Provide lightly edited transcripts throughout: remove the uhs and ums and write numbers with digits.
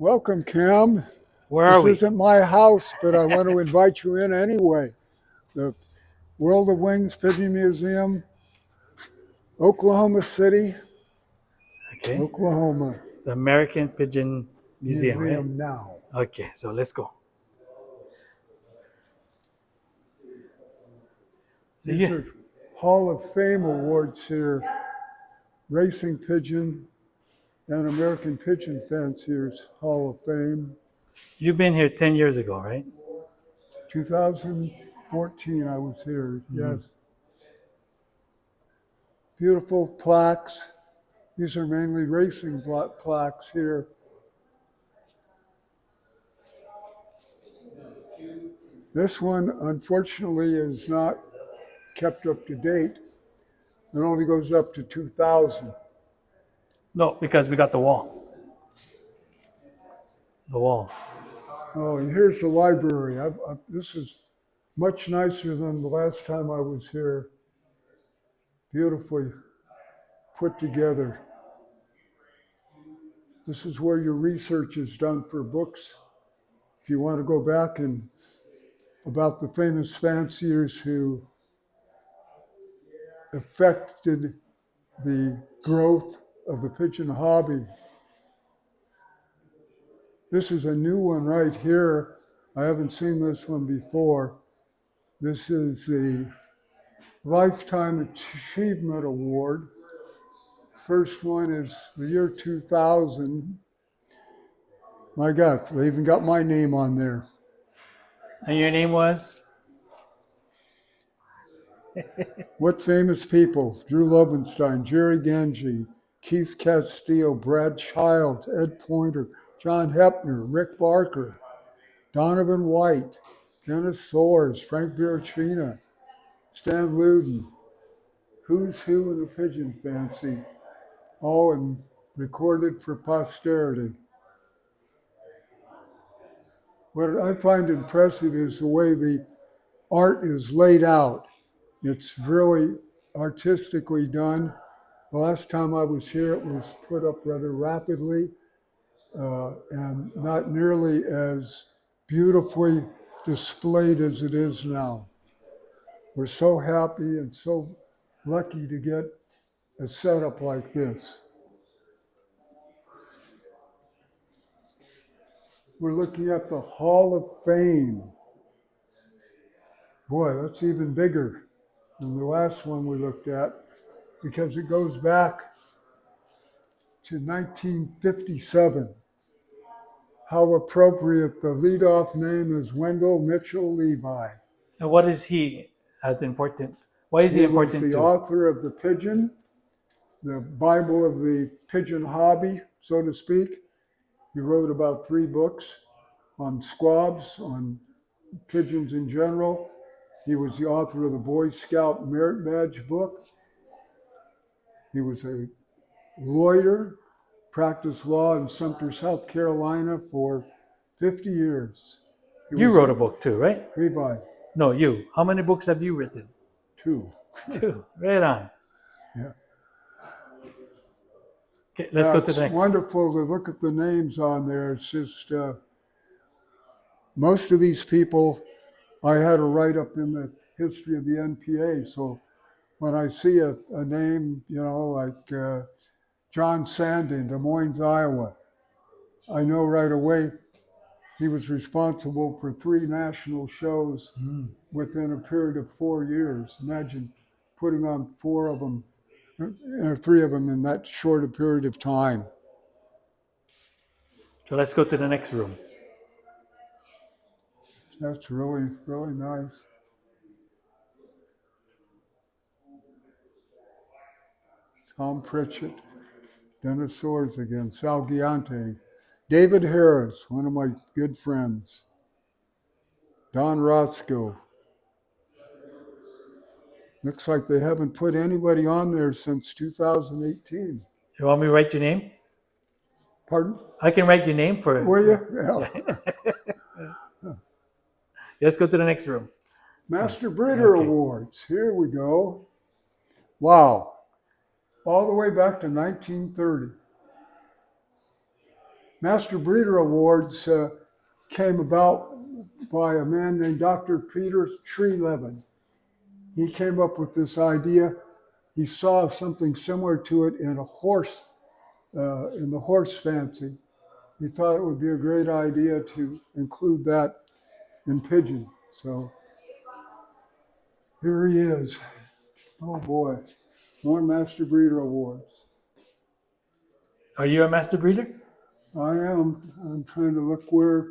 Welcome, Cam. Where are This we? isn't my house, but I want to invite you in anyway. The World of Wings Pigeon Museum, Oklahoma City, Okay. Oklahoma. The American Pigeon Museum, right? Museum now. Okay, so let's go. So These you are Hall of Fame awards here. Racing Pigeon and American Pigeon Fanciers Hall of Fame. you've been here 10 years ago, right? 2014 I was here, Mhm. yes. Beautiful plaques. These are mainly racing plaques here. This one, unfortunately, is not kept up to date. It only goes up to 2000. No, because we got the wall. The walls. Oh, and here's the library. This is much nicer than the last time I was here. Beautifully put together. This is where your research is done for books. If you want to go back and about the famous fanciers who affected the growth of the pigeon hobby. This is a new one right here. I haven't seen this one before. This is the Lifetime Achievement Award. First one is the year 2000. My God, they even got my name on there. And your name was? What famous people? Drew Lobenstein, Jerry Ganji, Keith Castillo, Brad Childs, Ed Pointer, John Hepner, Rick Barker, Donovan White, Dennis Soares, Frank Birachina, Stan Luden. Who's who in the pigeon fancy? All recorded for posterity. What I find impressive is the way the art is laid out. It's really artistically done. The last time I was here, it was put up rather rapidly and not nearly as beautifully displayed as it is now. We're so happy and so lucky to get a setup like this. We're looking at the Hall of Fame. Boy, that's even bigger than the last one we looked at because it goes back to 1957. How appropriate. The leadoff name is Wendell Mitchell Levi. And what is he as important? Why is he He was important the too? author of The Pigeon, the Bible of the pigeon hobby, so to speak. He wrote about 3 books on squabs, on pigeons in general. He was the author of the Boy Scout Merit Badge book. He was a lawyer, practiced law in Sumter, South Carolina for 50 years. He You was wrote a a book too, right? Levi, No, you. How many books have you written? 2. Two. Right on. Yeah. Okay, let's go to the It's next. wonderful to look at the names on there. It's just most of these people I had to write up in the history of the NPA. So when I see a name, like John Sandy in Des Moines, Iowa, I know right away he was responsible for 3 national shows within a period of 4 years. Imagine putting on 4 of them, or 3 of them in that short a period of time. So let's go to the next room. That's really, really nice. Tom Pritchett, Dennis Soares again, Sal Giante, David Harris, one of my good friends, Don Roscoe. Looks like they haven't put anybody on there since 2018. You want me to write your name? Pardon? I can write your name for. Will you? Yeah. Let's go to the next room. Master Breeder Okay. Awards. Here we go. Wow. All the way back to 1930. Master Breeder Awards came about by a man named Dr. Peter Trelevin. He came up with this idea. He saw something similar to it in a horse, in the horse fancy. He thought it would be a great idea to include that in pigeon. So here he is. Oh boy, more Master Breeder Awards. Are you a master breeder? I am. I'm trying to look where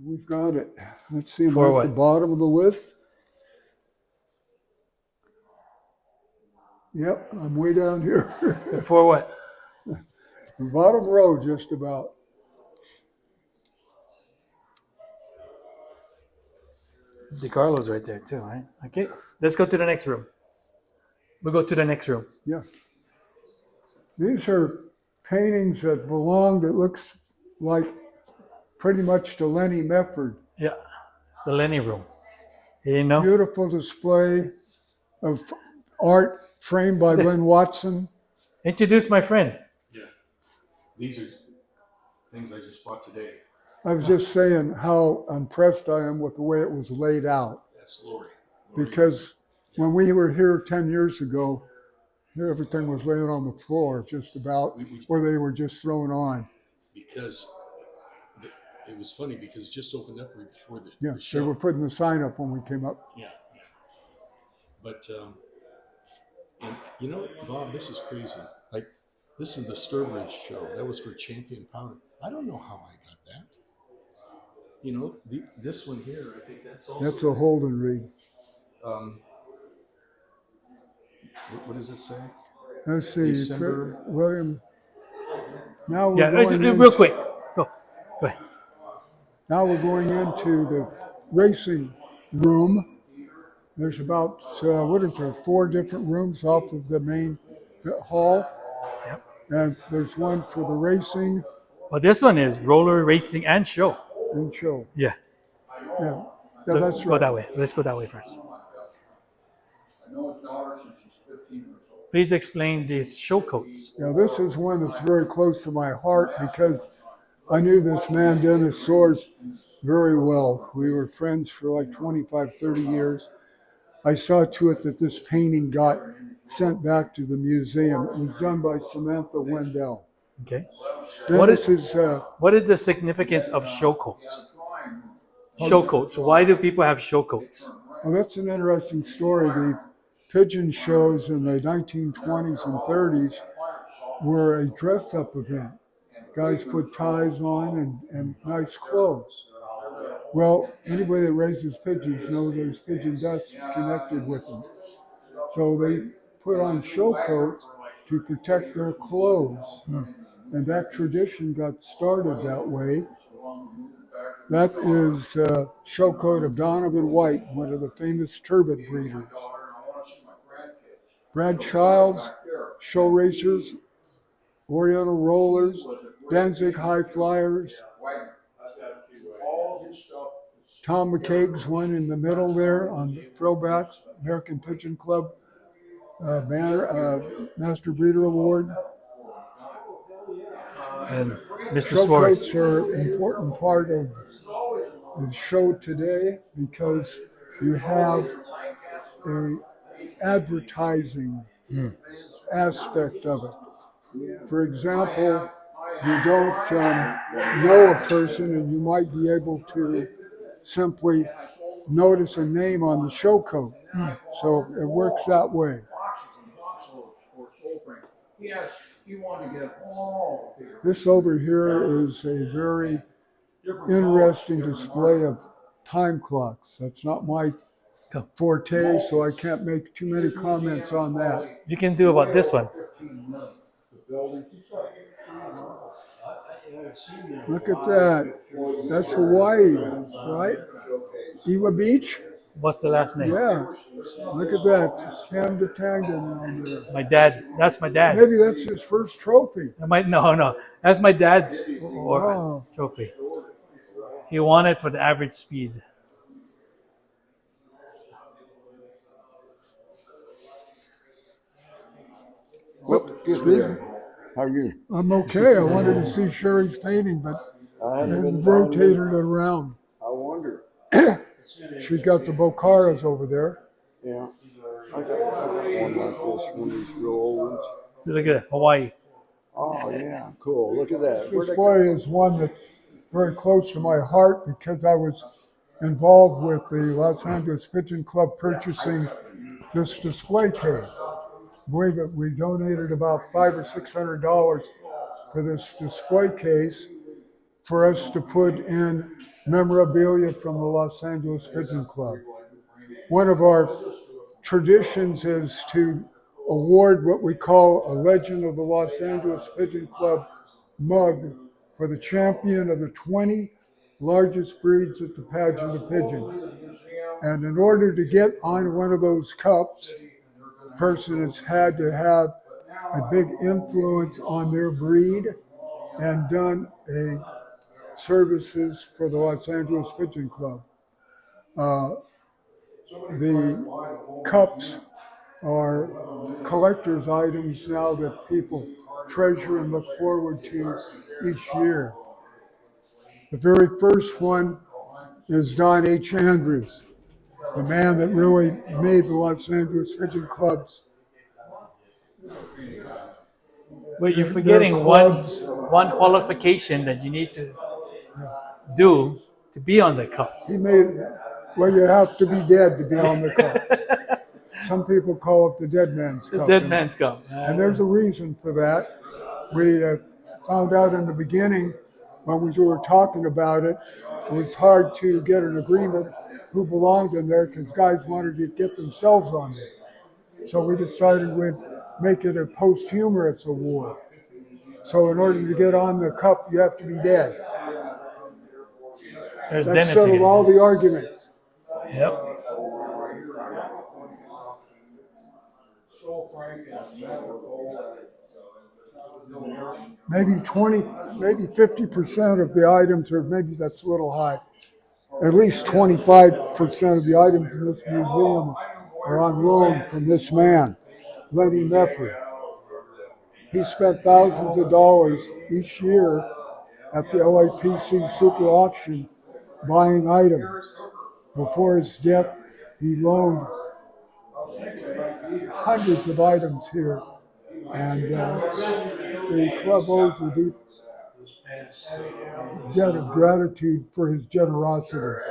we've got it. Let's see, am For I at what? the bottom of the list? Yep, I'm way down here. For what? The bottom row, just about. DeCarlo's right there too, right? Okay, let's go to the next room. We'll go to the next room. Yeah. These are paintings that belonged, it looks like pretty much to Lenny Mefford. Yeah, it's the Lenny room. You didn't know? Beautiful display of art framed by Lynn Watson. Introduce my friend. Yeah, these are things I just bought today. I was just saying how impressed I am with the way it was laid out. That's Lori. Because when we were here 10 years ago, everything was laying on the floor, just about, or they were just thrown on. Because it was funny because it just opened up right before the Yeah, show. they were putting the sign up when we came up. Yeah. But and you know, Bob, this is crazy. Like, this is the Sturbridge show. That was for Champion Powder. I don't know how I got that. You know, this one here, I think that's also. That's a Holden read. What does it say? Let's see, December. William. Now we're Yeah, going real quick. Go ahead. Now we're going into the racing room. There's about, 4 different rooms off of the main hall. Yep. And there's one for the racing Well, this one is roller racing and show. and show. Yeah. Yeah, So that's go right. that way. Let's go that way first. Please explain these show coats. Now this is one that's very close to my heart because I knew this man, Dennis Soares, very well. We were friends for like 25, 30 years. I saw to it that this painting got sent back to the museum. It was done by Samantha Wendell. Okay. Dennis What is the significance of show coats? Show coats. Why do people have show coats? well, that's an interesting story. The pigeon shows in the 1920s and 30s were a dress-up event. Guys put ties on and nice clothes. Well, anybody that raises pigeons knows there's pigeon dust connected with them. So they put on show coats to protect their clothes. And that tradition got started that way. That is a show coat of Donovan White, one of the famous turbot breeders. Brad Childs, show racers, Oriental Rollers, Danzig High Flyers. Tom McCaig's one in the middle there on the throwbacks, American Pigeon Club banner, Master Breeder Award. And Mr. Show Suarez. coats are an important part of the show today because you have a advertising aspect of it. For example, you don't know a person and you might be able to simply notice a name on the show coat. So it works that way. This over here is a very interesting display of time clocks. That's not my forte, so I can't make too many comments on that. You can do about this one. Look at that. That's Hawaii, right? Iwa Beach? What's the last name? Yeah. Look at that. Tam de Tangan on there. My dad. That's my dad's. Maybe that's his first trophy. No. That's my dad's Wow. trophy. He won it for the average speed. Whoop, excuse me. How you? I'm okay. I wanted to see Sherry's painting, but I they haven't been rotated down it around. I wonder. She's got the Bocaras over there. Yeah. I got one like this, one of these real old ones. So look at Hawaii. Oh yeah, cool. Look at that. This Where'd that display is one that's very close to my heart because I was involved with the Los Angeles Pigeon Club purchasing this display case. I believe that we donated about $500 or $600 for this display case for us to put in memorabilia from the Los Angeles Pigeon Club. One of our traditions is to award what we call a Legend of the Los Angeles Pigeon Club mug for the champion of the 20 largest breeds at the Pageant of Pigeon. And in order to get on one of those cups, the person has had to have a big influence on their breed and done a services for the Los Angeles Pigeon Club. Uh, the cups are collector's items now that people treasure and look forward to each year. The very first one is Don H. Andrews, the man that really made the Los Angeles Pigeon Clubs. But you're Their forgetting clubs. one qualification that you need to do to be on the cup. He made, well, you have to be dead to be on the cup. Some people call it the dead man's The cup. dead man's cup. And there's a reason for that. We found out in the beginning when we were talking about it, it was hard to get an agreement who belonged in there because guys wanted to get themselves on there. So we decided we'd make it a posthumous award. So in order to get on the cup, you have to be dead. There's That Dennis settled again. all the arguments. Yep. Maybe 20, maybe 50% of the items, or maybe that's a little high. At least 25% of the items in this museum are on loan from this man, Lenny Mefford. He spent thousands of dollars each year at the LAPC super auction buying items. Before his death, he loaned hundreds of items here, and the club owes a deep debt of gratitude for his generosity.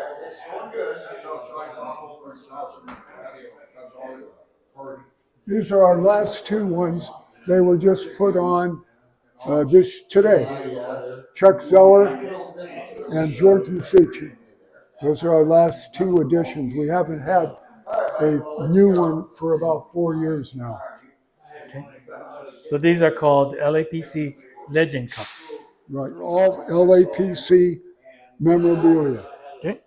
These are our last two ones. They were just put on this today. Chuck Zeller and George Masucci. Those are our last two editions. We haven't had a new one for about 4 years now. Okay. So these are called LAPC Legend Cups. Right, all LAPC memorabilia. Okay.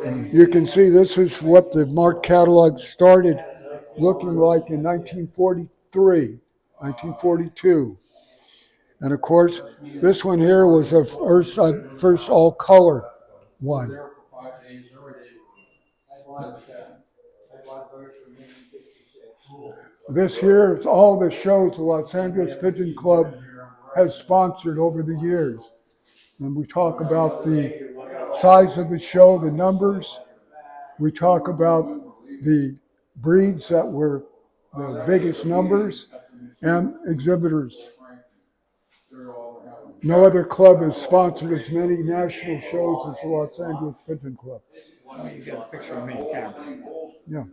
And You can see this is what the Mark catalog started looking like in 1943, 1942. And of course, this one here was a first all-color one. This here is all the shows the Los Angeles Pigeon Club has sponsored over the years. And we talk about the size of the show, the numbers. We talk about the breeds that were the biggest numbers and exhibitors. No other club has sponsored as many national shows as the Los Angeles Pigeon Club. You got a picture of me, yeah. Yeah.